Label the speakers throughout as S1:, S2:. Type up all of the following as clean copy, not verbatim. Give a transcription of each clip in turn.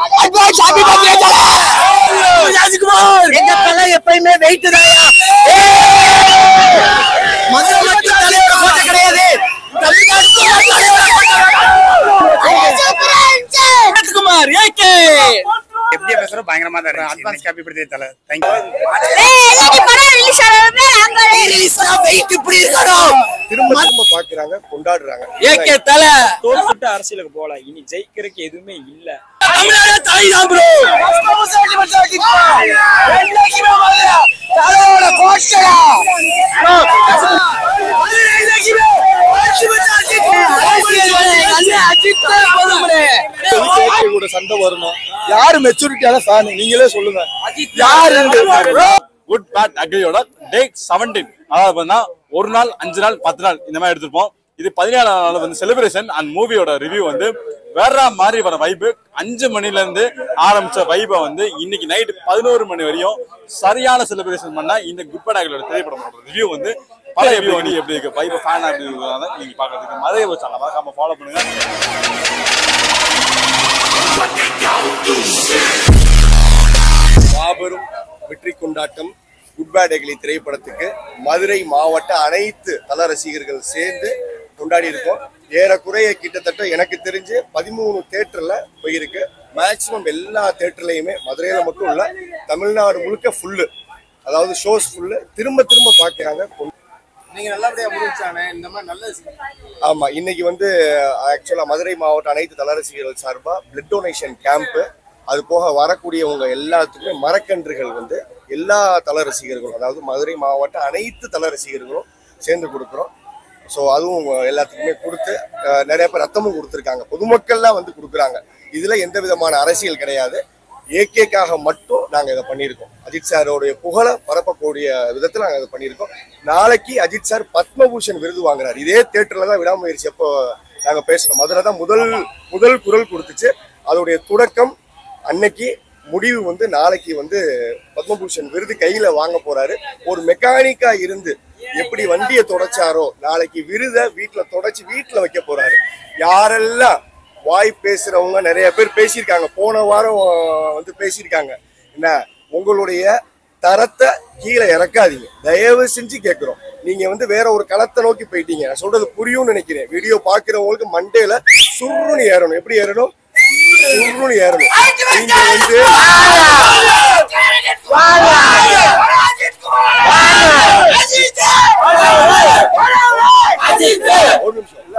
S1: Advance happy birthday தல ராஜ்குமார். எங்க தல எப்பவுமே வெயிட் தான்யா. மதுரை மட்டும் தலைவர் கோட்டை கிடையாது, தமிழ்நாடு ராஜ்குமார் ஏகே.
S2: எப்படி பேசுறோம் பயங்கரமா தான் இருக்கு. அட்வான்ஸ் ஹாப்பி பர்த்டே தல. Thank you.
S3: ஏய் படம் ரிலீஸ் ஆனதே அங்க
S1: ரிலீஸ்னா வெயிட் இப்படி இருக்கணும்.
S4: திரும்ப திரும்ப பாக்குறாங்க, கொண்டாடுறாங்க.
S1: ஏகே தல
S5: தோத்துட்டு அரசியலுக்கு போல, இனி ஜெயிக்கிறதுக்கு எதுவுமே இல்ல.
S1: தமிழ்நாடு தாய்தான் ப்ரோ. தலையோட கோட்டடா
S4: கூட சண்டை வரணும். யாரு மெச்சூரிட்டியான ஃபேன் நீங்களே சொல்லுங்க. யாரு
S6: குட் பேட் அக்ரியோட டே 17, அதாவது ஒரு நாள் 5 நாள் 10 நாள் இந்த மாதிரி எடுத்திருப்போம். இது 17ஆம் நாள் வந்து செலிப்ரேஷன் அண்ட் மூவியோட ரிவ்யூ வந்து வேற மாதிரி வர வைப்பு. 5 மணில இருந்து ஆரம்பிச்ச வைப்பை வந்து இன்னைக்கு நைட் 11 மணி வரையும் சரியான செலிப்ரேஷன் பண்ணா இந்த குட் பேட் அக்ரியோட திரைப்படம் ரிவ்யூ வந்து பல ரிவ்யூ வந்து எப்படி இருக்கு வைப்பை ஃபேன் ஆகிறதுனால நீங்க பாக்குறதுக்கு மதுரை சேனலை மறக்காம ஃபாலோ பண்ணுங்க.
S4: மாபெரும் வெற்றி கொண்டாட்டம் குட் பேட் அக்லி திரைப்படத்துக்கு மதுரை மாவட்ட அனைத்து தல ரசிகர்கள் சேர்ந்து கொண்டாடி இருக்கோம். ஏறக்குறைய கிட்டத்தட்ட எனக்கு தெரிஞ்சு 13 தியேட்டர்ல போயிருக்கு. மேக்சிமம் எல்லா தியேட்டர்லயுமே, மதுரையில மட்டும் இல்ல தமிழ்நாடு முழுக்க ஃபுல்லு, அதாவது ஷோஸ் ஃபுல்லு. திரும்ப திரும்ப பாக்குறாங்க.
S2: நீங்க நல்லபடியா முடிச்சானே இந்த மாதிரி நல்ல.
S4: ஆமா, இன்னைக்கு வந்து ஆக்சுவலா மதுரை மாவட்ட அனைத்து தல ரசிகர்கள் சார்பா பிளட் டொனேஷன் கேம்ப், அது போக வரக்கூடியவங்க எல்லாத்துக்குமே மரக்கன்றுகள் வந்து எல்லா தல ரசிகர்களும், அதாவது மதுரை மாவட்ட அனைத்து தல ரசிகர்களும் சேர்ந்து கொடுக்குறோம். ஸோ அதுவும் எல்லாத்துக்குமே கொடுத்து நிறைய பேர் ரத்தமும் கொடுத்துருக்காங்க. பொதுமக்கள்லாம் வந்து கொடுக்குறாங்க. இதுல எந்த விதமான அரசியல் கிடையாது. ஏகேக்காக மட்டும் நாங்கள் இதை பண்ணியிருக்கோம். அஜித் சாரோடைய புகழை பரப்பக்கூடிய விதத்தில் நாங்கள் இதை பண்ணியிருக்கோம். நாளைக்கு அஜித் சார் பத்மபூஷன் விருது வாங்குறாரு. இதே தியேட்டர்ல தான் விடாமுயற்சி அப்போ நாங்கள் பேசணும். மதுரை தான் முதல் குரல் கொடுத்துச்சு. அதோடைய தொடக்கம் அன்னைக்கு, முடிவு வந்து நாளைக்கு வந்து பத்மபூஷன் விருது கையில வாங்க போறாரு. ஒரு மெக்கானிக்கா இருந்து எப்படி வண்டியை தொடச்சாரோ நாளைக்கு விருதை வீட்டுல தொடச்சு வீட்டுல வைக்க போறாரு. யாரெல்லாம் வாய் பேசுறவங்க நிறைய பேர் பேசியிருக்காங்க, போன வாரம் வந்து பேசியிருக்காங்க. என்ன, உங்களுடைய தரத்தை கீழே இறக்காதீங்க, தயவு செஞ்சு கேட்கிறோம். நீங்க வந்து வேற ஒரு களத்தை நோக்கி போயிட்டீங்க. நான் சொல்றது புரியும்னு நினைக்கிறேன். வீடியோ பாக்குறவங்களுக்கு மண்டேல சுருன்னு ஏறணும். எப்படி ஏறணும்? சுருன்னு ஏறணும். நீங்க வந்து ஒரு நிமிஷம்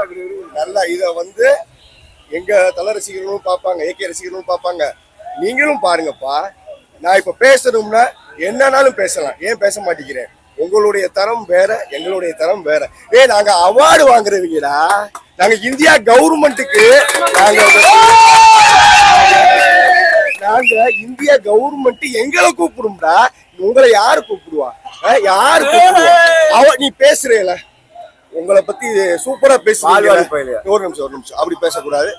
S4: நல்லா இத வந்து எங்க தல ரசிகர்களும் பார்ப்பாங்க, ஏகே ரசிகர்களும் பார்ப்பாங்க. நீங்களும் பாருங்கப்பா. நான் இப்ப பேசணும்னா என்னன்னாலும் பேசலாம். ஏன் பேச மாட்டேங்கிறேன்? உங்களுடைய தரம் வேற, எங்களுடைய தரம் வேற. நாங்க அவார்டு வாங்குறவங்கடா. நாங்க இந்தியா கவர்மெண்ட்டுக்கு நாங்க இந்தியா கவர்மெண்ட் எங்களை கூப்பிடும்டா. உங்களை யாரு கூப்பிடுவா? யாரு கூப்பிடுவா? நீ பேசுறேல, உங்களை பத்தி சூப்பரா பேசுறீங்க. ஒரு நிமிஷம் அப்படி பேசக்கூடாது.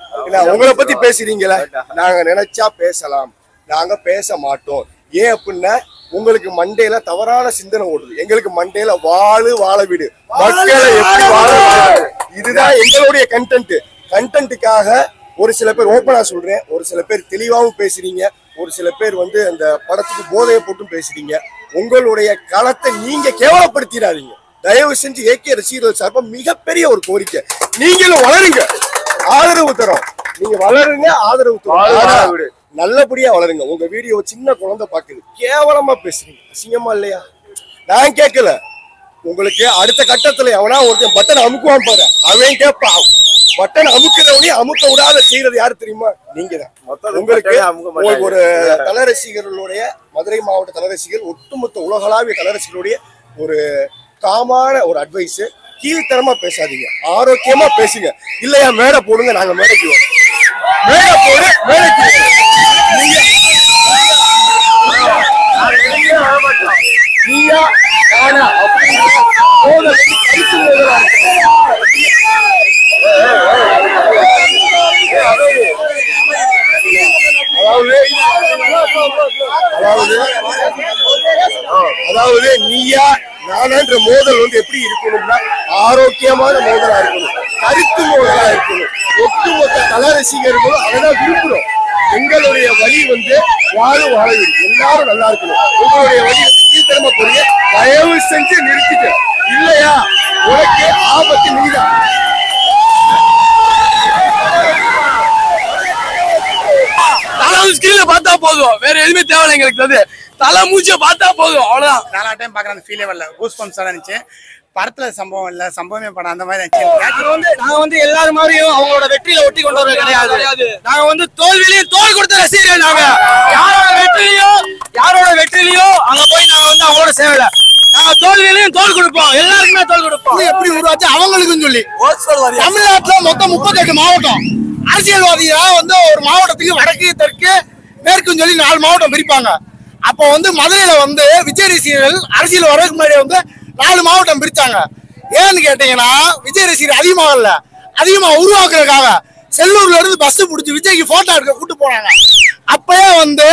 S4: உங்களை பத்தி பேசுறீங்களா? நாங்க நினைச்சா பேசலாம், நாங்க பேச மாட்டோம். ஏன் அப்படின்னா உங்களுக்கு மண்டேல தவறான சிந்தனை ஓடுது. எங்களுக்கு மண்டேல வாழ விடு, மக்களை எப்படி வாழ. இதுதான் எங்களுடைய கண்டென்ட்டுக்காக ஒரு சில பேர் ஓப்பனா சொல்றேன், ஒரு சில பேர் தெளிவாகவும் பேசுறீங்க, ஒரு சில பேர் வந்து அந்த படத்துக்கு போதையை போட்டும் பேசுறீங்க. உங்களுடைய களத்தை நீங்க கேவலப்படுத்திடாதீங்க தயவு செஞ்சு. ஏகே ரசிகர்கள் சார்பா மிகப்பெரிய ஒரு கோரிக்கை, நீங்களும் வளருங்க, ஆதரவு தரோம். நீங்க வளருங்க, ஆதரவு தரோம், நல்லபடியா வளருங்க. உங்க வீடியோ சின்ன குழந்தை பாக்குது, கேவலமா பேசுறீங்க, அசிங்கமா இல்லையா? நான் கேட்கல. உங்களுக்கு அடுத்த கட்டத்துல எவனா ஒருத்தன் பட்டன் அமுக்குவான் பாரு, அவன் கேட்பா. பட்டன் அமுக்கிறவனே அமுக்க விடாத செய்யறது யாரு தெரியுமா? நீங்க தான். உங்களுக்கு ஒரு தல ரசிகர்களுடைய, மதுரை மாவட்ட தல ரசிகர்கள், ஒட்டுமொத்த உலகளாவிய தல ரசிகர்களுடைய ஒரு காமான ஒரு அட்வைஸ், கீழ்த்தரமா பேசாதீங்க, ஆரோக்கியமா பேசுங்க. இல்லையா மேடை போடுங்க, நாங்க மேடைக்கு வரோம். மேடை போடு, மேடைக்கு நீயா நானா அதாவது நீயா நானான்ற மோதல் வந்து எப்படி இருக்கணும்னா ஆரோக்கியமான மோதலா இருக்கணும், கருத்து மோதலா இருக்கணும். ஒட்டுமொத்த தல ரசிகர்களும் அதான் விரும்புறோம். எங்களுடைய வழி வந்து வாழும் வாழவில்லை, எல்லாரும் நல்லா இருக்கணும். உங்களுடைய வழி கீழ்த்தரமா போறீங்க, தயவு செஞ்சு நிறுத்திட்டு, இல்லையா உனக்கு ஆபத்து நீதான்.
S1: ஸ்கிரீன்ல பார்த்தா போதும், வேற எதுவுமே தேவையில்லை எங்களுக்கு. தலை மூச்சிய பார்த்தா போதும், அவ்வளவுதான்.
S2: நாலா டைம் பாக்குற அந்த ஃபீலே வரல, கூஸ் பம்ப்ஸா இருந்துச்சு. படத்துல சம்பவம் இல்ல, சம்பவமே படம் அந்த மாதிரி இருந்துச்சு.
S1: நாங்க வந்து எல்லாரும் மாதிரியும் அவங்களோட வெற்றியில ஒட்டி கொண்டு வர கிடையாது. நாங்க வந்து தோல்வியிலையும் தோல் கொடுத்த ரசிகர்கள். நாங்க யாரோட வெற்றிலையும் அங்க போய் நாங்க வந்து அவங்களோட சேவல, நாங்க தோல்வியிலையும் தோல் கொடுப்போம், எல்லாருக்குமே தோல் கொடுப்போம்.
S4: எப்படி உருவாச்சு அவங்களுக்கும் சொல்லி தமிழ்நாட்டுல மொத்தம் 38 மாவட்டம். அரசியல்வாதியா வந்து ஒரு மாவட்டத்துக்கு வடக்கு தெற்கு மேற்குன்னு சொல்லி 4 மாவட்டம் பிரிப்பாங்க. அப்போ வந்து மதுரையில வந்து விஜய் ரசிகர்கள் அரசியல் வரதுக்கு முன்னாடி வந்து 4 மாவட்டம் பிரிச்சாங்க. ஏன்னு கேட்டீங்கன்னா விஜய் ரசிகர் அதிகமா உருவாக்குறதுக்காக செல்லூர்ல இருந்து பஸ் பிடிச்சி விஜய்க்கு போட்டோ எடுக்க கூட்டு போனாங்க. அப்பயே வந்து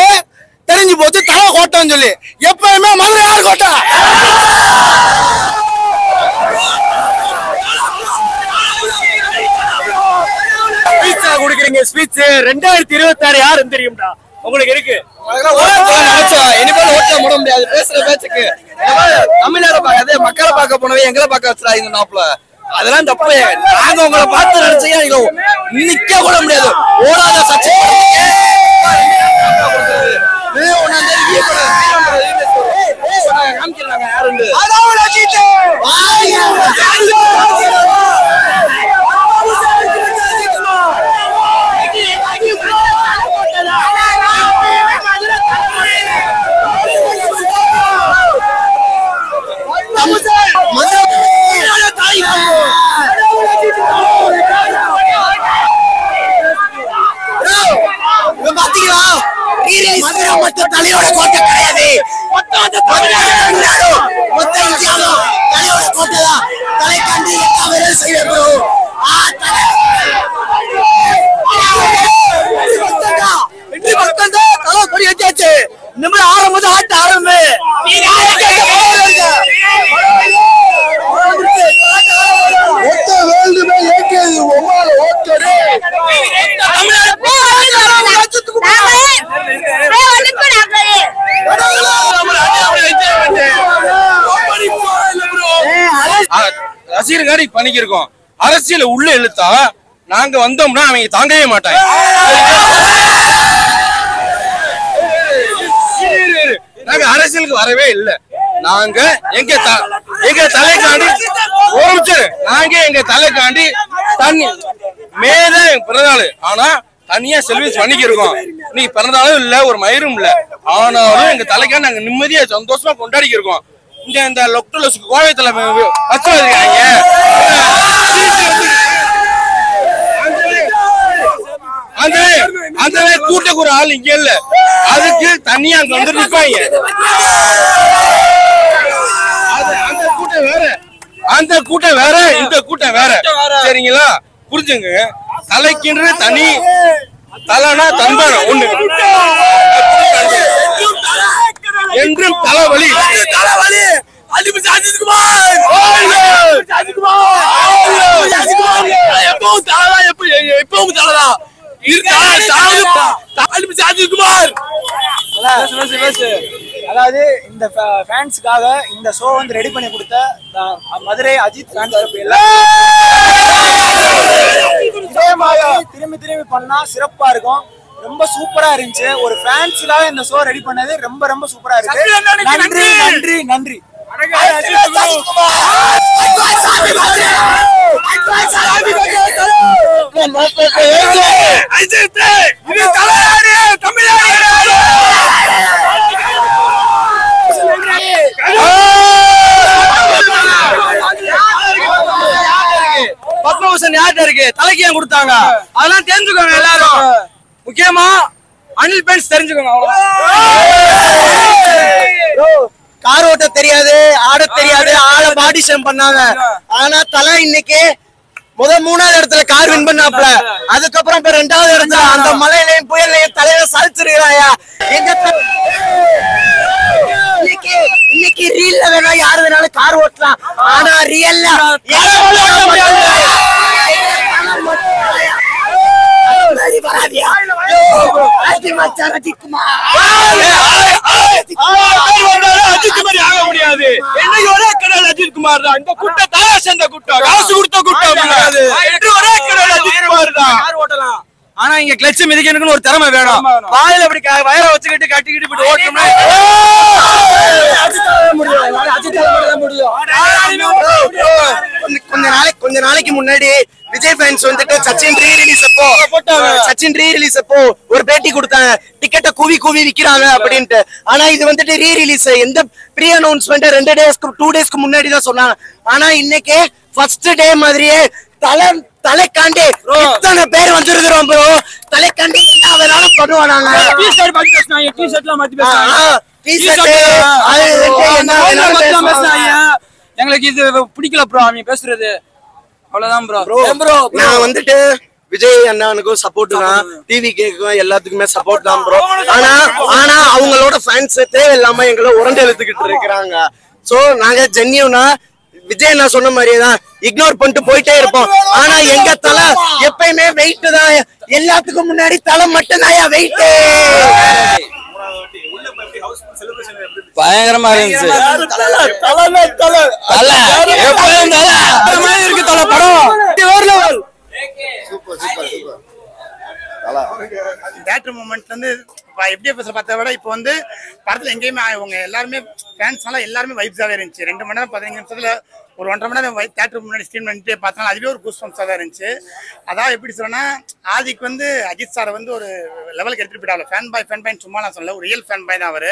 S4: தெரிஞ்சு போச்சு தலை கோட்டைன்னு சொல்லி. எப்பயுமே மதுரை யார் கோட்டை?
S1: குடுக்குறீங்க ஸ்பீச் 2026 யாருன்னு தெரியும்டா உங்களுக்கு இருக்கு.
S7: இனிமேல் ஓட்ட முட முடியாது பேசுற பேச்சுக்கு. தமிழ்நாடு பார்க்காது மக்களை பார்க்க போனவே எங்களை பார்க்க வச்சுறாங்க நாப்புல. அதெல்லாம் தப்பு. நாங்க உங்களை பார்த்து நினைச்சீங்க நிக்க கூட முடியாது. ஓடாத சச்சை
S1: தலையோட கோட்டை கிடையாது. தலையோட கோட்டை தான். தலை கண்டு எல்லா வேலையும் செய்யணும். தலை கொடி வச்சாச்சு. நம்ம ஆரம்பம் ஆட்ட ஆரம்பு
S7: ரசிகர்காரி பண்ணிக்கிருக்கோம். அரசியல உள்ள இழுத்தா நாங்க வந்தோம்னா அவங்க தாங்கவே மாட்டாங்க. நாங்க அரசியலுக்கு வரவே இல்லை. நாங்க எங்க தலைக்காண்டி நாங்க எங்க தலைக்காண்டி தண்ணி மேல பிறந்தநாள் ஆனா தனியா செல்விஸ் பண்ணிக்கிருக்கோம். நீ பிறந்தாலும் இல்ல ஒரு மயிரும் இல்ல, ஆனாலும் எங்க தலைக்காண்டி நாங்க நிம்மதியா சந்தோஷமா கொண்டாடிக்கிருக்கோம். இந்த லொக்டோலஸ் கோயத்துல வச்சிருக்காங்க. அந்த கூட்டக்கு ஒரு ஆள் இங்க இல்ல, அதுக்கு தனியா அங்க வந்து நிப்பாங்க. அந்த கூட்டம் வேற இந்த கூட்டம் வேற, சரிங்களா? புரிஞ்சுங்க. தலைக்கின்ற தனி தலைனா தன்பான ஒண்ணு என்றும் தலைவலி. எப்பவும் தலைதான்.
S5: அதாவது இந்த ஃபேன்ஸ்க்காக இந்த ஷோ வந்து ரெடி பண்ணி கொடுத்த மதுரை அஜித் ஃபேன்ஸ் திரும்பி பண்ணா சிறப்பா இருக்கும். ரொம்ப சூப்பரா இருந்துச்சு. ஒரு ஃபேன்ஸ்க்காக இந்த ஷோ ரெடி பண்ணது ரொம்ப சூப்பரா இருக்கு. நன்றி நன்றி.
S1: பத்மபூஷன் யார்கிட்ட இருக்கு? தலைக்கு ஏன் கொடுத்தாங்க? அதெல்லாம் தெரிஞ்சுக்கோங்க எல்லாரும். முக்கியமா அனில் பென்ஸ் தெரிஞ்சுக்கோங்க. கார் ஓட்ட தெரியாது, ஆட தெரியாது, ஆள பாடிஷன் பண்ணாங்க. ஆனா தலை இன்னைக்கு முதல் 3வது இடத்துல கார் வின் பண்ணாப்ல. அதுக்கப்புறம் 2வது இடத்துல அந்த மலையிலையும் புயலையும் தலையில சரிச்சிருக்கிறாயா. இன்னைக்கு ரீல்ல வேணா யாரு வேணாலும் கார் ஓட்டலாம், ஆனா ரியல்ல
S7: அஜித் மாதிரி ஆக முடியாது. என்னைக்கு ஒரே கடல் அஜித் குமார் தான். இந்த கூட்டம் தலை சேர்ந்த கூட்டம், காசு கொடுத்த கூட்டம் என்று ஒரே கடல் அஜித் குமார் தான். ஆனா இங்க கிளட்ச் மிதிக்கணும்னு ஒரு திறமை வேணும். வாயில அப்படி வயரை வச்சுக்கிட்டு கட்டிக்கிட்டு போட்டு ஓட்டணும்னா
S1: கொஞ்ச நாளைக்கு முன்னாடி விஜய் ஃபேன்ஸ் வந்துட்டு சச்சின் ரீ ரிலீஸ் அப்போ ஒரு பேட்டி கொடுத்தாங்க, டிக்கெட்டை கூவி விக்கிறாங்க அப்படின்ட்டு. ஆனா இது வந்துட்டு ரீ ரிலீஸ் எந்த ப்ரீ அனௌன்ஸ்மெண்ட் 2 டேஸ்க்கு முன்னாடி தான் சொன்னாங்க. ஆனா இன்னைக்கு ஃபர்ஸ்ட் டே மாதிரியே தலைக்காண்டி இத்தனை பேர் வந்துருக்கிறோம் ப்ரோ. தலைக்காண்டி என்ன வேணாலும் பண்ணுவாங்க.
S7: எங்களுக்கு இது பிடிக்கல ப்ரோ, அவங்க பேசுறது அவ்வளவுதான் ப்ரோ.
S1: நான் வந்துட்டு விஜய் அண்ணனுக்கும் சப்போர்ட் தான், டிவி கேக்கும் எல்லாத்துக்குமே சப்போர்ட் தான் ப்ரோ. ஆனா அவங்களோட ஃபேன்ஸ் தேவையில்லாம எங்களை உரண்டு எழுத்துக்கிட்டு இருக்கிறாங்க. சோ நாங்க ஜென்யூனா விஜய் நான் சொன்ன மாதிரியே இக்னோர் பண்ணிட்டு போயிட்டே இருப்போம். ஆனா எங்க தலை எப்பயுமே வெயிட் தான், எல்லாத்துக்கும் முன்னாடி தலை மட்டும் தான் வெயிட்.
S7: பயங்கரமா இருந்துச்சு.
S2: தியேட்டர் மூமெண்ட்ல இருந்து எப்படி பேசுற பார்த்ததை விட இப்போ வந்து படத்துல எங்கேயுமே அவங்க எல்லாருமே ஃபேன்ஸ்னால எல்லாருமே வைப்ஸாவே இருந்துச்சு. 2 மணி நேரம் 15 நிமிஷத்துல ஒரு 1.5 மணி நேரம் தியேட்டர் முன்னாடி ஸ்ட்ரீம் பண்ணிட்டு பார்த்தனால அதுவே ஒரு கூஸ் பம்ப்ஸாக தான் இருந்துச்சு. அதான் எப்படி சொல்றேன்னா, ஆதிக்கு வந்து அஜித் சாரை வந்து ஒரு லெவலுக்கு எடுத்துட்டு போயிட்டாங்க. ஃபேன் பாய் சும்மா நான் சொல்ல, ஒரு ரியல் ஃபேன் பாய் தான் அவரு.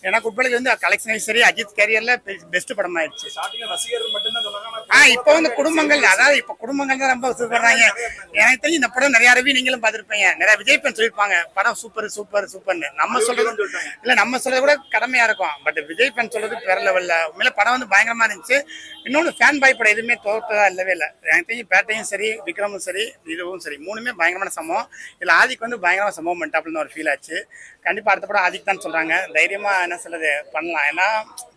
S2: எனக்கு உட்படைக்கு வந்து கலெக்ஷன் சரி அஜித் கேரியர்ல பெஸ்ட் படம் ஆயிடுச்சு. இப்போ வந்து குடும்பங்கள், அதாவது இப்போ குடும்பங்கள் தான் ரொம்ப சூப்பர்றாங்க. எனக்கு தெரிஞ்சு இந்த படம் நிறைய ரவி நீங்களும் பார்த்துருப்பீங்க, நிறைய விஜய் ஃபேன் சொல்லியிருப்பாங்க படம் சூப்பர் சூப்பர் சூப்பர்னு. நம்ம சொல்றது கூட கடமையா இருக்கும். பட் விஜய் ஃபேன் சொல்றது வேற லெவல்ல. உண்மையில படம் வந்து பயங்கரமா இருந்துச்சு. இன்னொன்று ஃபேன் பாய் படம் எதுவுமே தோற்றதா இல்லவே இல்லை. எனக்கு தெரிஞ்சு பேட்டையும் சரி, விக்ரமும் சரி, இதுவும் சரி, 3மே பயங்கரமான சம்பவம். இதில் ஆதிக்கு வந்து பயங்கரமான சம்பவம் பண்ணிட்டாப்லன்னு ஒரு ஃபீல் ஆச்சு. கண்டிப்பாக அடுத்த படம் ஆதிக்கு தான் சொல்கிறாங்க. தைரியமாக என்ன சொல்றது பண்ணலாம். ஏன்னா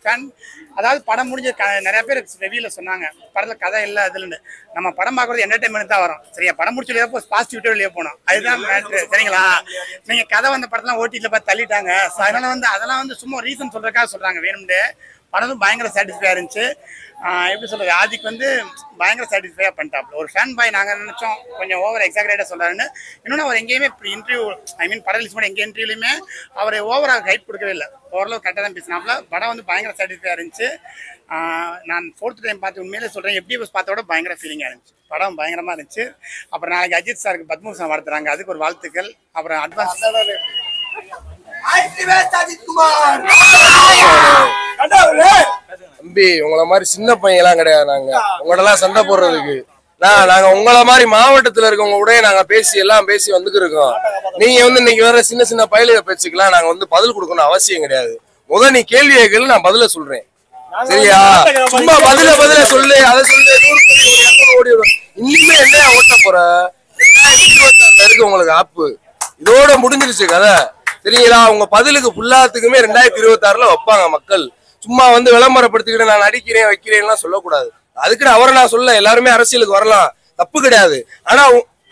S2: ஃபேன், அதாவது படம் முடிஞ்ச நிறைய பேர் ரிவ்யூவில் சொன்னாங்க படத்தில் கதை இல்லை அதுலன்னு. நம்ம படம் பார்க்குறது என்டர்டைன்மெண்ட் தான் வரும். சரியா, படம் முடிச்சு வெளியே பாசிட்டிவிட்டியாக வெளியே போகணும், அதுதான் மேட்ரு. சரிங்களா, நீங்கள் கதை வந்த படத்தெல்லாம் ஓட்டியில் பார்த்து தள்ளிட்டாங்க. ஸோ அதனால் வந்து அதெல்லாம் வந்து சும்மா ரீசன் சொல்கிறதுக்காக சொல்கிறாங்க வேணும்னு. படம் பயங்கர சாட்டிஸ்ஃபையாக இருந்துச்சு. எப்படி சொல்றது, ஆதிக்கு வந்து பயங்கர சாட்டிஸ்ஃபையாக பண்ணிட்டாப்ல. ஒரு ஃபேன் பாய் நாங்கள் நினைச்சோம் கொஞ்சம் ஓவர் எக்ஸாக்ரேட்டாக சொல்றாருன்னு. இன்னொன்று அவர் எங்கேயுமே இன்டர்வியூ, படம் ரிலீஸ் பண்ண எங்கள் இன்டர்வியூலையுமே அவர் ஓவராக ஹைப் கொடுக்கவே இல்லை. ஓரளவு கரெக்டாக தான் பேசினாப்ல. படம் வந்து பயங்கர சாட்டிஸ்ஃபையாக இருந்துச்சு. நான் 4th டைம் பார்த்து உண்மையிலே சொல்கிறேன், எப்படி பார்த்தா விட பயங்கர ஃபீலிங்காக இருந்துச்சு. படம் பயங்கரமாக இருந்துச்சு. அப்புறம் நாளைக்கு அஜித் சாருக்கு பத்மபூஷன் வாழ்த்துறாங்க, அதுக்கு ஒரு வாழ்த்துக்கள். அப்புறம் அட்வான்ஸ்
S7: தம்பி, உங்களை மாதிரி சின்ன பையன் எல்லாம் கிடையாது. நாங்க உங்களெல்லாம் சண்டை போடுறதுக்கு நாங்க உங்களை மாதிரி மாவட்டத்துல இருக்கவங்க கூட நாங்க எல்லாம் பேசி வந்துட்டு இருக்கோம். நீங்க வந்து இன்னைக்கு வேற சின்ன பயிலுக பேச்சுக்கலாம் நாங்க வந்து பதில் கொடுக்கணும் அவசியம் கிடையாது. முதல் நீ கேள்வி கேட்கல, நான் பதில சொல்றேன். சரியா, சும்மா பதில சொல்லு, அதை சொல்லு, 100 கோடி இன்னுமே என்ன ஓட்ட போற. 2026 இருக்கு உங்களுக்கு ஆப்பு, இதோட முடிஞ்சிருச்சு கதை. சரிங்களா, உங்க பதிலுக்கு ஃபுல்லாத்துக்குமே 2026 வைப்பாங்க மக்கள். சும்மா வந்து விளம்பரப்படுத்திக்கிட்டு நான் நடிக்கிறேன் வைக்கிறேன்லாம் சொல்லக்கூடாது. அதுக்குன்னு அவரை நான் சொல்ல, எல்லாருமே அரசியலுக்கு வரலாம், தப்பு கிடையாது. ஆனா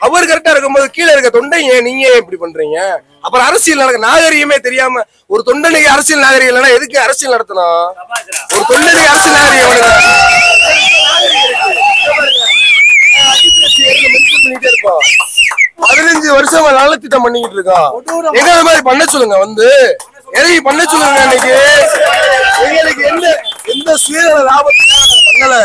S7: அவர் கரெக்டா இருக்கும்போது கீழே இருக்க தொண்டை நீங்க இப்படி பண்றீங்க. அப்புறம் அரசியல் நடக்க நாகரிகமே தெரியாம ஒரு தொண்டனுக்கு அரசியல் நாகரிகம் இல்லைன்னா எதுக்கு அரசியல் நடத்தணும்? ஒரு தொண்டனுக்கு அரசியல் நாகரிகம் 15 வருஷமா நலத்திட்டம் பண்ணிக்கிட்டு இருக்கோம். எங்க மாதிரி பண்ண சொல்லுங்க, வந்து எதையும் பண்ண சொல்லுங்க. இன்னைக்கு எங்களுக்கு எந்த சுயநல லாபத்துக்காக பண்ணல,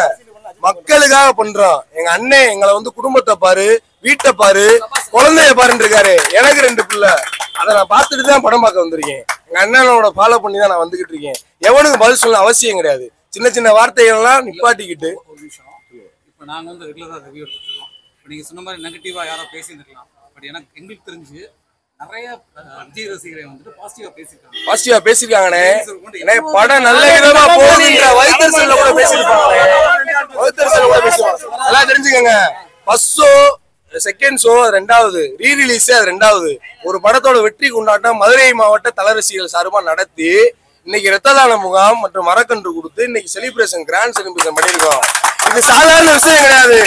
S7: மக்களுக்காக பண்றோம். எங்க அண்ணன் எங்களை வந்து குடும்பத்தை பாரு, வீட்டை பாரு, குழந்தைய பாருன்னு இருக்காரு. எனக்கு 2 பிள்ளை, அதை நான் பார்த்துட்டு தான் படம் பார்க்க வந்திருக்கேன். எங்க அண்ணனோட ஃபாலோ பண்ணி தான் நான் வந்துகிட்டு இருக்கேன். எவனுக்கு பதில் சொல்ல அவசியம் கிடையாது. சின்ன வார்த்தைகள்லாம் நிப்பாட்டிக்கிட்டு.
S8: இப்போ நாங்கள் வந்து ரெகுலராக ரிவ்யூ எடுத்துருக்கோம். இப்போ நீங்கள் சொன்ன மாதிரி நெகட்டிவாக யாரோ பேசியிருந்துருக்கலாம். பட் எங்களுக்கு தெரிஞ்சு நிறைய விஜய் ரசிகரை வந்துட்டு பாசிட்டிவா பேசியிருக்காங்கண்ணே. படம் நல்ல விதமா போகுதுன்ற வைத்தறிச்சல்ல கூட பேசியிருப்பாங்க.
S7: எல்லாம் தெரிஞ்சுக்கங்க, ஃபர்ஸ்ட் ஷோ, செகண்ட் ஷோ, 2வது ரீ ரிலீஸ், அது 2வது. ஒரு படத்தோட வெற்றி கொண்டாட்டம் மதுரை மாவட்ட தல ரசிகர்கள் சார்பா நடத்தி இன்னைக்கு ரத்த தான முகாம் மற்றும் மரக்கன்று கொடுத்து இன்னைக்கு செலிப்ரேஷன் கிராண்ட் செலிப்ரேஷன் பண்ணிருக்கோம். இது சாதாரண விஷயம் கிடையாது.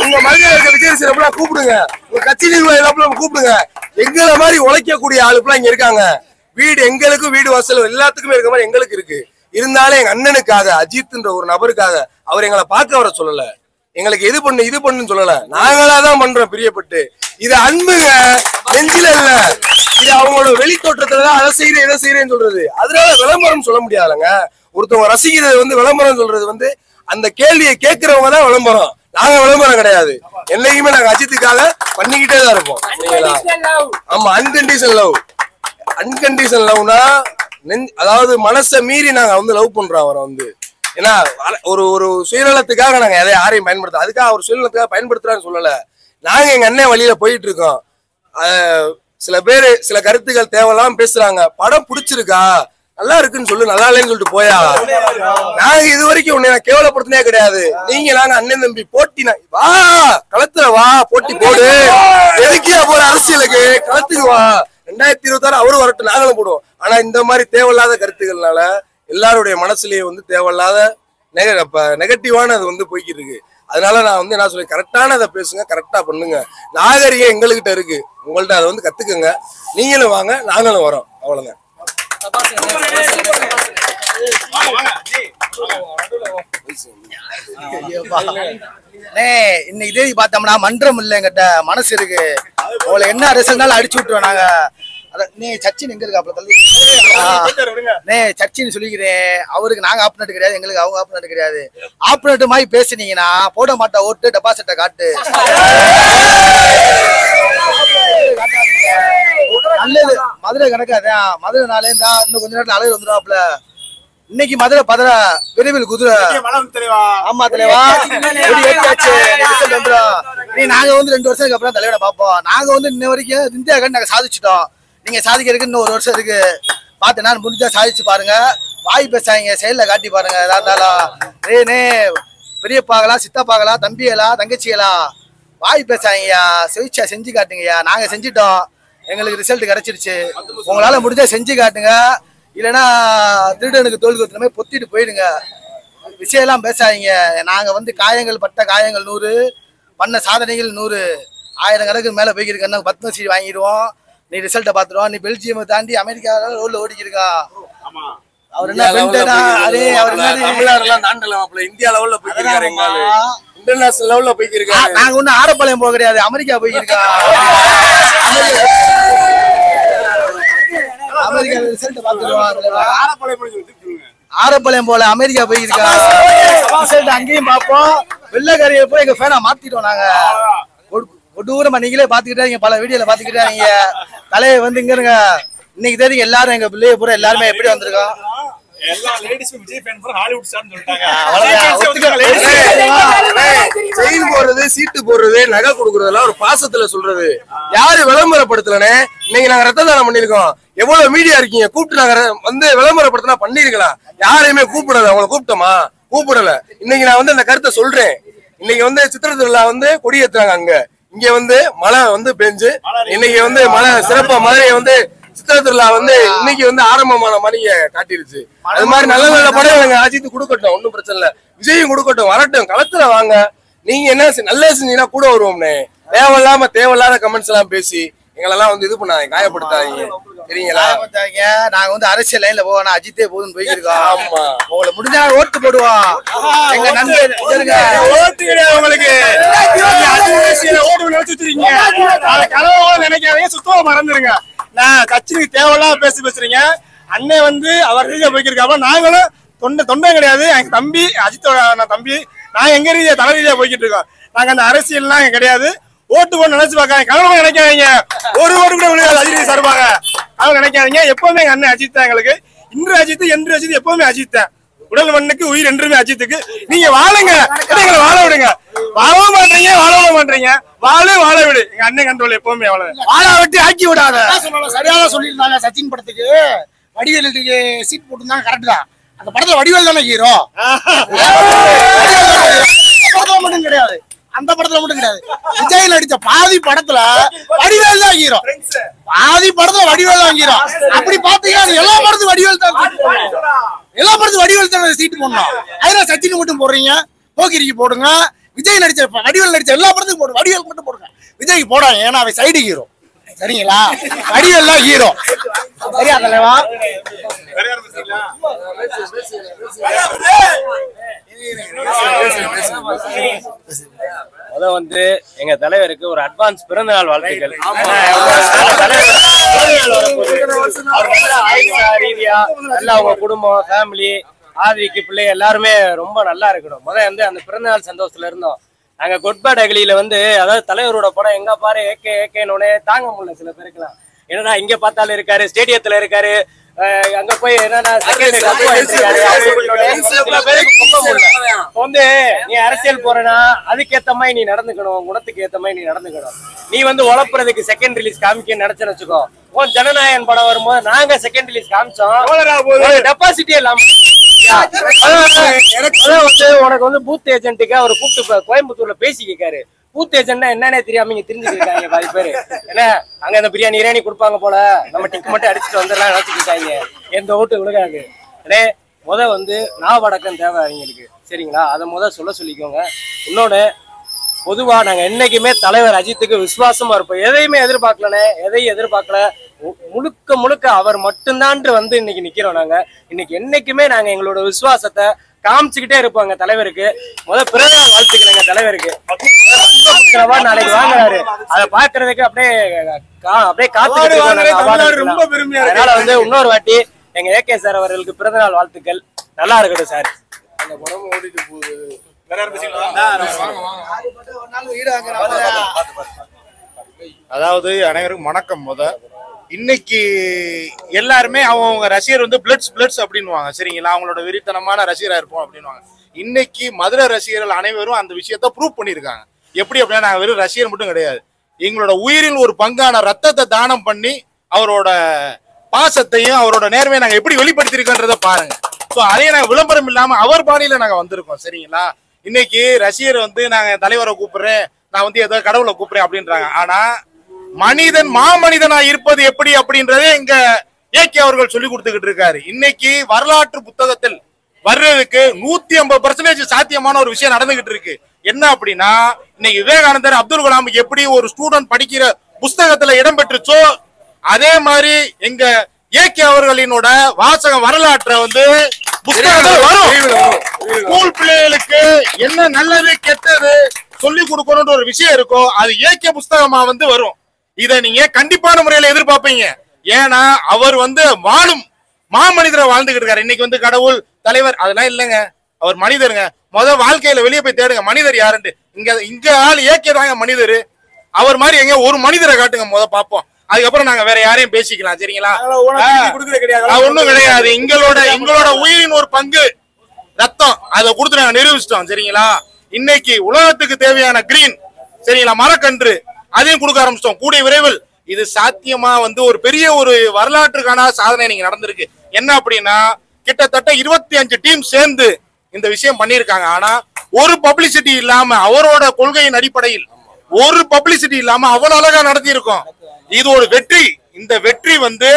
S7: உங்க மனிதர்கள் இருக்க விஜய் ரசிகர்லாம் கூப்பிடுங்க, உங்க கட்சி நிர்வாகிகள் கூப்பிடுங்க. எங்களை மாதிரி உழைக்கக்கூடிய ஆளுக்கெல்லாம் இங்க இருக்காங்க. வீடு எங்களுக்கும் வீடு வாசல் எல்லாத்துக்குமே இருக்க மாதிரி எங்களுக்கு இருக்கு. இருந்தாலும் எங்க அண்ணனுக்காக அஜித்ன்ற ஒரு நபருக்காக அவர் எங்களை பார்க்க வர சொல்லல, எங்களுக்கு இது பண்ணுன்னு சொல்லல, நாங்களாதான் பண்றோம் பிரியப்பட்டு. இது அன்புங்க, நெஞ்சில இல்ல. இது அவங்களோட வெளி தோற்றத்துலதான் அதை செய்யறேன் இதை செய்யறேன்னு சொல்றது. அதனால விளம்பரம் சொல்ல முடியாதுங்க. ஒருத்தவங்க ரசிக்கிறது விளம்பரம் சொல்றது அந்த கேள்வியை கேட்கிறவங்க தான் விளம்பரம். நாங்க விளம்பரம் கிடையாது. என்னைக்குமே நாங்க அஜித்துக்காக பண்ணிக்கிட்டே தான் இருப்போம். ஆமா, அன்கண்டிஷன் லவ். அன்கண்டிஷன் லவ்னா அதாவது மனசை மீறி நாங்க லவ் பண்றோம் அவரை ஏன்னா ஒரு சுயநலத்துக்காக நாங்க யாரையும் பயன்படுத்த, அதுக்காக ஒரு சுயநலத்துக்காக பயன்படுத்துறான்னு சொல்லல. நாங்க எங்க அண்ணன் வழியில போயிட்டு இருக்கோம். சில பேரு சில கருத்துக்கள் தேவையில்லாம பேசுறாங்க. படம் பிடிச்சிருக்கா, நல்லா இருக்குன்னு சொல்லு, நல்லா இல்லைன்னு சொல்லிட்டு போயா. நாங்க இது வரைக்கும் உன்னை நான் கேவலப்படுத்தினே கிடையாது. நீங்க நாங்க அண்ணன் தம்பி போட்டி, வா களத்துல வா, போட்டி போடு. எதுக்கியா போற அரசியலுக்கு, களத்துக்கு வா. 2026 அவரும் வரட்டும், நாங்களும் போடுவோம். ஆனா இந்த மாதிரி தேவையில்லாத கருத்துக்கள்னால எல்லாருடைய மனசுலயே தேவையில்லாத நெகட்டிவான அது போய்கிட்டு இருக்கு. அதனால நான் என்ன சொல்லி கரெக்டானதை பேசுங்க, கரெக்டா பண்ணுங்க. நாகரிகம் எங்ககிட்ட இருக்கு, உங்கள்ட்ட அதை கத்துக்குங்க. நீங்களும் வாங்க, நாங்களும் வரோம். அவ்வளவுதான்.
S1: இன்னைக்கு தேதி பார்த்தோம்னா மன்றம் இல்ல, எங்கிட்ட மனசு இருக்கு. உங்களை என்ன அரசியல்னாலும் அடிச்சு விட்டுருவோம் நாங்க. நீ சச்சின் எங்க இருக்காப்ல சச்சின் சொல்லிக்கிறேன். அவருக்கு நாங்க ஆப்னட் கிடையாது, எங்களுக்கு அவங்க ஆப்னட் கிடையாது. ஆப்னட் மாதிரி பேசுனீங்கன்னா போட மாட்டா ஓட்டு, டெபாசிட்ட காட்டு. நல்லது. மதுரை கணக்காதான், மதுரை நாளே தான் இன்னும் கொஞ்ச நேரத்துல அழகு வந்துடுவாப்ல. இன்னைக்கு மதுரை பதற விரைவில் குதிரை. ஆமா தலைவா, நாங்க 2 வருஷத்துக்கு அப்புறம் தலைவரை பார்ப்போம். நாங்க இன்ன வரைக்கும் இந்தியா கண்டு நாங்க சாதிச்சுட்டோம். நீங்க சாதிக்கிறதுக்கு இன்னும் 1 வருஷம் இருக்கு. பார்த்து நான் முடிஞ்சா சாதிச்சு பாருங்க. வாய் பேசாங்க, செயல்ல காட்டி பாருங்க. எதா இருந்தாலும் பெரியப்பாகலாம், சித்தப்பாகலாம், தம்பிகளா, தங்கச்சிகளா, வாய் பேசாங்கய்யா, செவிச்சா செஞ்சு காட்டுங்கய்யா. நாங்க செஞ்சுட்டோம், எங்களுக்கு ரிசல்ட் கிடைச்சிருச்சு. உங்களால முடிஞ்சா செஞ்சு காட்டுங்க. இல்லைன்னா திருடனுக்கு தோல் கொடுத்த மாதிரி பொத்திட்டு போயிடுங்க. விஷயம் எல்லாம் பேசாதீங்க. நாங்க காயங்கள் பட்ட காயங்கள் 100, பண்ண சாதனைகள் 100, 1000 கணக்கு மேல போய்க்கிருக்க. 10 சீட் வாங்கிடுவோம். நீ ரிசல்ட்டை பாத்துருவோம். நீ பெல்ஜியம் தாண்டி அமெரிக்கா ரோட்ல ஓடிக்கிருக்கா. அவர் என்ன
S7: இந்தியா லெவல்ல போய்க்கிருக்காரு, இன்டர்நேஷனல் லெவல்ல போய்க்கிருக்காரு.
S1: நாங்க ஒன்னும் ஆரப்பாளையம் போக கிடையாது, அமெரிக்கா போய்க்கிருக்கா. அமெரிக்கா ரிசல்ட் பாத்துருவோம். ஆரப்பாளையம் போல அமெரிக்கா போயிருக்கா. ரிசல்ட் அங்கேயும் பார்ப்போம். வெள்ளக்காரியை போய் எங்க ஃபேனா மாத்திட்டோம் நாங்க. கொடூரமா நீங்களே பாத்துக்கிட்டாங்க, பல வீடியோல பாத்துக்கிட்டாங்க. தலையை இங்க இருங்க. இன்னைக்கு தெரியும் எல்லாரும் எங்க பிள்ளைய பூரா எல்லாருமே எப்படி வந்திருக்கோம்.
S7: செயின் போடுறது, சீட்டு போடுறது, நகை கொடுக்கறதெல்லாம் ஒரு பாசத்துல சொல்றது. யாரு விளம்பரப்படுத்தலனே? இன்னைக்கு நாங்க ரத்த தானம் பண்ணிருக்கோம். எவ்வளவு மீடியா இருக்கீங்க, கூப்பிட்டு நாங்க விளம்பரப்படுத்தினா பண்ணிருக்கலாம். யாரையுமே கூப்பிடல. அவங்களை கூப்பிட்டோமா? கூப்பிடல. இன்னைக்கு நான் அந்த கருத்தை சொல்றேன். இன்னைக்கு சித்திரை திருவிழா கொடி ஏத்துறாங்க. அங்க இங்க மழை பெஞ்சு இன்னைக்கு மழை சிறப்பா மதுரையை சித்திரை திருவிழா இன்னைக்கு ஆரம்பமான மணியை காட்டிருச்சு. அது மாதிரி நல்ல நல்ல படம் அஜித் கொடுக்கட்டும், ஒன்னும் பிரச்சனை இல்ல. விஜயும் கொடுக்கட்டும், வரட்டும், களத்துல வாங்க. நீங்க என்ன நல்ல செஞ்சீங்கன்னா கூட வருவோம்னே. தேவையில்லாத கமெண்ட்ஸ் எல்லாம் பேசி எங்களெல்லாம் இது பண்ணாதீங்க, காயப்படுத்தாதீங்க. சரிங்களா?
S1: நாங்க அரசியல் லைன்ல போவோம். அஜித்தே போதுன்னு போயிருக்கோம். ஆமா, உங்களை முடிஞ்சா ஓட்டு போடுவோம். எங்க நண்பர்
S2: ஓட்டு கிடையாது உங்களுக்கு. ஓட்டு நினைச்சுருக்கீங்க, நினைக்காதீங்க, சுத்தமா மறந்துருங்க. நான் கட்சிக்கு தேவையில்லாம பேசுறீங்க. அண்ணன் அவர் ரீதியா போய்க்கிருக்காங்க. நாங்களும் தொண்டை கிடையாது. எங்க தம்பி அஜித்தோட தம்பி. நாங்க எங்க ரீதியா தலை ரீதியா போய்கிட்டு இருக்கோம். நாங்க அந்த அரசியல்லாம் கிடையாது. ஓட்டு போட்டு நினைச்சு பாக்காங்க, கனவு நினைக்காதீங்க. ஒரு ஓட்டு கூட விழுகாது அஜித் சார்பாக. அவங்க நினைக்காதீங்க. எப்பவுமே எங்க அண்ணன் அஜித் தான் எங்களுக்கு. இன்று அஜித், என்று அஜித், எப்பவுமே அஜித் தான். உடல் மண்ணுக்கு உயிர் என்றுமே அஜித்துக்கு. நீங்க வாழுங்க, எங்களை வாழ விடுங்க. வாழ மாட்டீங்க, வாழ மாட்டீங்க. வாழ விடு. எங்க அண்ணன் கண்ட்ரோல் எப்பவுமே வாழ விட்டு ஆக்கி விடாத.
S5: சரியாக சொல்லியிருந்தாங்க. சச்சின் படத்துக்கு வடிவேலுக்கு சீட் போட்டுருந்தாங்க, கரெக்ட் தான். அந்த படத்துல வடிவேல் தானே ஹீரோ, மட்டும் கிடையாது.
S2: அந்த படத்துல மட்டும் கிடையாது. விஜய் நடிச்ச பாதி படத்துல வடிவேல் தான் ஹீரோ. பாதி படத்துல வடிவேல் தான் ஹீரோ. அப்படி பாத்தீங்கன்னா எல்லா படத்துக்கும் வடிவேல் தான் எல்லா படத்துக்கும் வடிவேல் தான் சீட்டு போடணும். அதனால சச்சின் மட்டும் போடுறீங்க, போக்கிரிக்கு போடுங்க. விஜய் நடிச்ச வடிவேல் நடிச்ச எல்லா படத்துக்கும் போடுங்க, வடிவேல் மட்டும் போடுங்க. விஜய்க்கு போடாங்க, ஏன்னா அவன் சைடு ஹீரோ. சரிங்களா? வடிவேல் தான் ஹீரோ. சரியா தலைவா?
S9: அத வந்து எங்க தலைவருக்கு ஒரு அட்வான்ஸ் பிறந்தநாள் வாழ்த்துக்கள். ரீதியா நல்லா அவங்க குடும்பம், ஃபேமிலி, ஆதிக்கு பிள்ளை எல்லாருமே ரொம்ப நல்லா இருக்கணும். வந்து அந்த பிறந்தநாள் சந்தோஷத்துல இருந்தோம். நாங்க குட்பேட் அகலியில வந்து, அதாவது தலைவரோட படம் எங்க பாரு ஏகே ஏகேன்னு தாங்க முடியல சில பேருக்குலாம். என்னன்னா இங்க பார்த்தாலும் இருக்காரு, ஸ்டேடியத்துல இருக்காரு, அங்க போய் என்னன்னா வந்து நீ அரசியல் போறனா அதுக்கேத்த மாதிரி நீ நடந்துக்கணும், குணத்துக்கு ஏத்த மாதிரி நீ நடந்துக்கணும். நீ வந்து உழப்புறதுக்கு செகண்ட் ரிலீஸ் காமிக்க நினைச்சேன்னு வச்சுக்கோ. உன் ஜனநாயகன் படம் வரும்போது நாங்க செகண்ட் ரிலீஸ் காமிச்சோம், டெபாசிட்டி இல்லாம உனக்கு வந்து பூத் ஏஜென்ட்டுக்கு அவர் கூப்பிட்டு கோயம்புத்தூர்ல பேசிக்காரு. பூத் ஏஜென்ட்னா என்னன்னே தெரியாம இங்க தெரிஞ்சுக்கிட்டாங்க பாதி பேரு. ஏன்னா அங்க அந்த பிரியாணி கொடுப்பாங்க போல, நம்ம டிக்கு மட்டும் அடிச்சுட்டு வந்துடலாம் நினைச்சுக்கிட்டாங்க. எந்த ஓட்டு விழுகாது. வந்து நாவடக்கம் தேவை அவங்களுக்கு. சரிங்களா? அதை சொல்ல சொல்லிக்கோங்க. இன்னொன்னு, பொதுவா நாங்க என்னைக்குமே தலைவர் அஜித்துக்கு விசுவாசமா இருப்போம். எதையுமே எதையும் எதிர்பார்க்கல. முழுக்க அவர் மட்டும்தான் வந்து இன்னைக்கு நிக்கிறோம். நாங்க இன்னைக்கு என்னைக்குமே நாங்க எங்களோட விசுவாசத்தை காமிச்சுக்கிட்டே இருப்பாங்க தலைவருக்கு. பிறந்தநாள் வாழ்த்துக்கள் எங்க தலைவருக்கு. நாளைக்கு வாங்குறாரு, அதை பாக்குறதுக்கு அப்படியே காத்துக்கிட்டு. அதனால வந்து இன்னொரு வாட்டி எங்க ஏகே சார் அவர்களுக்கு பிறந்தநாள் வாழ்த்துக்கள். நல்லா இருக்கட்டும் சார். அந்த படம் ஓடிட்டு போகுது.
S10: அதாவது அனைவருக்கும் வணக்கம். இன்னைக்கு எல்லாருமே அவங்க ரசிகர் வந்து பிளட்ஸ் அப்படின்னுவாங்க. சரிங்களா? அவங்களோட வெறித்தனமான ரசிகரா இருப்போம் அப்படின்னுவாங்க. இன்னைக்கு மதுரை ரசிகர்கள் அனைவரும் அந்த விஷயத்த ப்ரூவ் பண்ணியிருக்காங்க. எப்படி அப்படின்னா, நாங்கள் வெறும் ரசிகர் மட்டும் கிடையாது, எங்களோட உயிரில் ஒரு பங்கான ரத்தத்தை தானம் பண்ணி அவரோட பாசத்தையும் அவரோட நேர்மையை நாங்கள் எப்படி வெளிப்படுத்திருக்கோன்றத பாருங்க. ஸோ அதையும் நாங்கள் விளம்பரம் இல்லாமல் அவர் பாணியில நாங்கள் வந்திருக்கோம். சரிங்களா? இன்னைக்கு ரசிகர் வந்து நாங்கள் தலைவரை கூப்பிடுறேன், நான் வந்து ஏதோ கடவுளை கூப்பிடுறேன் அப்படின்றாங்க. ஆனா மனிதன் மாமனிதனா இருப்பது எப்படி அப்படின்றதே எங்க ஏகே அவர்கள் சொல்லி கொடுத்துக்கிட்டு இருக்காரு. இன்னைக்கு வரலாற்று புத்தகத்தில் வர்றதுக்கு 150% சாத்தியமான ஒரு விஷயம் நடந்துகிட்டு இருக்கு. என்ன அப்படின்னா, இன்னைக்கு விவேகானந்தர் அப்துல் கலாம் எப்படி ஒரு ஸ்டூடெண்ட் படிக்கிற புஸ்தகத்துல இடம் பெற்றுச்சோ, அதே மாதிரி எங்க ஏகே அவர்களினோட வாசக வரலாற்றை வந்து புத்தகங்கள் வரும். ஸ்கூல் பிள்ளைகளுக்கு என்ன நல்லது கெட்டது சொல்லி கொடுக்கணும்ன்ற ஒரு விஷயம் இருக்கோ, அது ஏகே புஸ்தகமா வந்து வரும். இதை நீங்க கண்டிப்பான முறையில எதிர்பார்ப்பீங்க. ஏன்னா அவர் வந்து வாழும் மாமனிதரை வாழ்ந்துகிட்டு இருக்காரு. இன்னைக்கு வந்து கடவுள் தலைவர் அதெல்லாம் இல்லைங்க, அவர் மனிதருங்க. வாழ்க்கையில வெளியே போய் தேடுங்க மனிதர் யாருன்னு. இங்க ஆள் ஏகே தாங்க மனிதர். அவர் மாதிரி எங்க ஒரு மனிதரை காட்டுங்க பாப்போம். அதுக்கப்புறம் நாங்க வேற யாரையும் பேசிக்கலாம். சரிங்களா? ஒண்ணும் கிடையாது. எங்களோட உயிரின் ஒரு பங்கு ரத்தம், அதை கொடுத்து நாங்க நிரூபிச்சிட்டோம். சரிங்களா? இன்னைக்கு உலகத்துக்கு தேவையான கிரீன், சரிங்களா, மரக்கன்று, அதையும் கொடுக்க ஆரம்பிச்சிட்டோம் கூடிய விரைவில். இது சாத்தியமா வந்து ஒரு பெரிய ஒரு வரலாற்றுக்கான சாதனை நீங்க நடந்திருக்கு. என்ன அப்படின்னா, கிட்டத்தட்ட 25 டீம் சேர்ந்து இந்த விஷயம் பண்ணிருக்காங்க. ஆனா ஒரு பப்ளிசிட்டி இல்லாம, அவரோட கொள்கையின் அடிப்படையில் ஒரு பப்ளிசிட்டி இல்லாம அவ்வளவு அழகா நடத்தி இருக்கோம். இது ஒரு வெற்றி. இந்த வெற்றி வந்து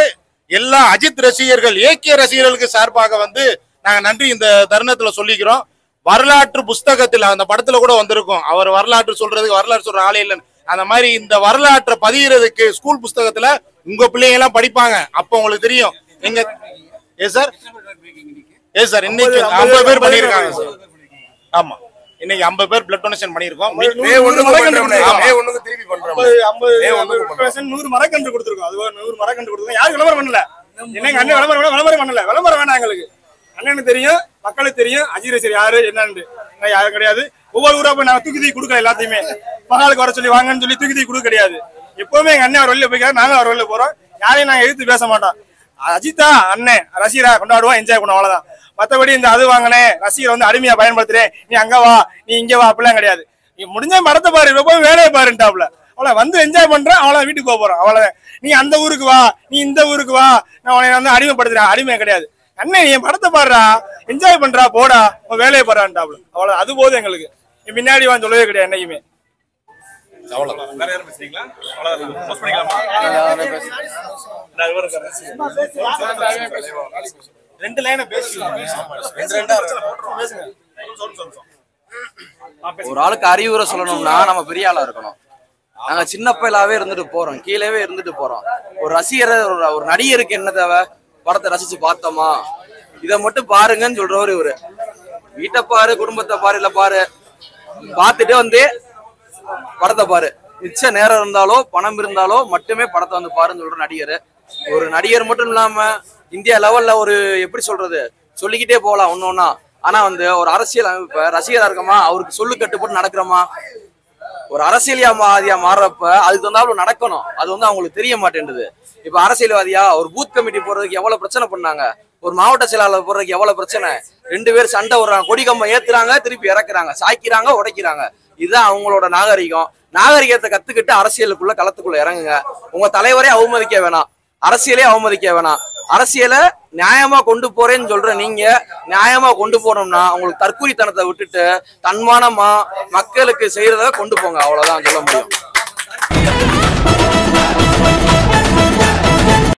S10: எல்லா அஜித் ரசிகர்கள், ஏகே ரசிகர்களுக்கு சார்பாக வந்து நாங்க நன்றி இந்த தருணத்துல சொல்லிக்கிறோம். வரலாற்று புஸ்தகத்தில் அந்த படத்துல கூட வந்திருக்கும், அவர் வரலாற்று சொல்றதுக்கு வரலாற்று சொல்ற ஆளே இல்லைன்னு. அந்த மாதிரி இந்த வரலாற்றை பதிகிறதுக்கு ஸ்கூல் புஸ்தகத்துல உங்க பிள்ளைங்க எல்லாம் படிப்பாங்க. அப்ப உங்களுக்கு தெரியும். எங்க சார் இன்னைக்கு 50 பேர் பண்ணிருக்காங்க சார். ஆமா, இன்னைக்கு 50 பேர் பிளட் டொனேஷன் பண்ணிருக்கோம்.
S5: 100 மரக்கன்று கொடுத்துருக்கோம். அது 100 மரக்கன்று கொடுத்துருக்கோம். யாரும் விளம்பரம் பண்ணல. என்னங்க அண்ணன் விளம்பரம் பண்ணல. விளம்பரம் வேணாம் எங்களுக்கு. அண்ணனுக்கு தெரியும், மக்களுக்கு தெரியும் அஜித் ரசிகர் யாரு என்னன்னு. யாரும் கிடையாது. ஒவ்வொரு ஊரா போய் நாங்க தூக்கி கொடுக்கல. எல்லாத்தையுமே மகாலுக்கு வர சொல்லி வாங்கன்னு சொல்லி தூக்கி கொடுக்க கிடையாது. எப்பவுமே எங்க அண்ணன் அவர் வெளியில போய்க்காரு, நாங்க அவர் வெளியில போறோம். யாரையும் நாங்க எதிர்த்து பேச மாட்டோம். அஜித்தா அண்ணன் ரசிகரா கொண்டாடுவோம், என்ஜாய் பண்ணுவோம், அவ்வளவுதான். மற்றபடி இந்த அது வாங்கினேன் ரசிகரை வந்து அடிமையா பயன்படுத்துறேன், நீ அங்க வா நீ இங்க வா அப்படிலாம் கிடையாது. நீ முடிஞ்ச படத்தை பாரு, ரொம்ப வேலையை பாருட்டாப்ல. அவ்வளவு வந்து என்ஜாய் பண்றேன், அவ்வளவு வீட்டுக்கு போறோம், அவ்வளவுதான். நீ அந்த ஊருக்கு வா, நீ இந்த ஊருக்கு வா, நான் உன்னை வந்து அடிமைப்படுத்துறேன். அடிமை கிடையாது. அண்ணன் என் படத்தை பாடுறா, என்ஜாய் பண்றா, போடா, உன் வேலையை பாடுறான்ட்டாப்ல. அவ்வளவு. அது போதும் எங்களுக்கு. பின்னாடி வந்து சொல்லவே கிடையாது என்னைக்குமே.
S6: அவ்வளவுதான். வேற யாரும் பேசுறீங்களா? அவ்வளவுதான். போஸ்ட் பண்ணிக்கலாமா?
S10: ரெண்டு லைனை பேசுங்க.
S11: ஒரு ஆளுக்கு அறிவுரை சொல்லணும்னா நம்ம பெரிய ஆளா இருக்கணும். நாங்க சின்ன பையலாவே இருந்துட்டு போறோம், கீழேவே இருந்துட்டு போறோம். ஒரு ரசிகர் ஒரு நடிகருக்கு என்ன தேவை? படத்தை ரசிச்சு பார்த்தோமா, இதை மட்டும் பாருங்கன்னு சொல்றவரு இவரு. வீட்டை பாரு, குடும்பத்தை பாரு, இல்ல பாரு, பார்த்துட்டு வந்து படத்தை பாரு. மிச்ச நேரம் இருந்தாலோ பணம் இருந்தாலோ மட்டுமே படத்தை வந்து பாருன்னு சொல்ற நடிகர். ஒரு நடிகர் மட்டும் இல்லாம இந்தியா லெவல்ல ஒரு எப்படி சொல்றது சொல்லிக்கிட்டே போகலாம் ஒன்னொன்னா. ஆனா வந்து ஒரு அரசியல் அமைப்ப ரசிகரா இருக்கமா, அவருக்கு சொல்லு கட்டுப்பட்டு நடக்கிறோமா, ஒரு அரசியல்வாதியா மாறுறப்ப அதுக்கு வந்து நடக்கணும். அது வந்து அவங்களுக்கு தெரிய மாட்டேன்டுது. இப்ப அரசியல்வாதியா ஒரு பூத் கமிட்டி போறதுக்கு எவ்வளவு பிரச்சனை பண்ணாங்க, ஒரு மாவட்ட செயலாளர் போறதுக்கு எவ்வளவு பிரச்சனை. 2 பேர் சண்டை விடுறாங்க, கொடி கம்பம் ஏத்துறாங்க, திருப்பி இறக்குறாங்க, சாய்க்கிறாங்க, உடைக்கிறாங்க. இதுதான் அவங்களோட நாகரிகம். நாகரிகத்தை கத்துக்கிட்டு அரசியலுக்குள்ள களத்துக்குள்ள இறங்குங்க. உங்க தலைவரே அவமதிக்க வேணாம், அரசியலே அவமதிக்க வேணாம். அரசியலை நியாயமா கொண்டு போறேன்னு சொல்ற நீங்க நியாயமா கொண்டு போனோம்னா உங்களுக்கு தற்கூரித்தனத்தை விட்டுட்டு தன்மானமா மக்களுக்கு செய்யறத கொண்டு போங்க. அவ்வளவுதான் சொல்ல முடியும்.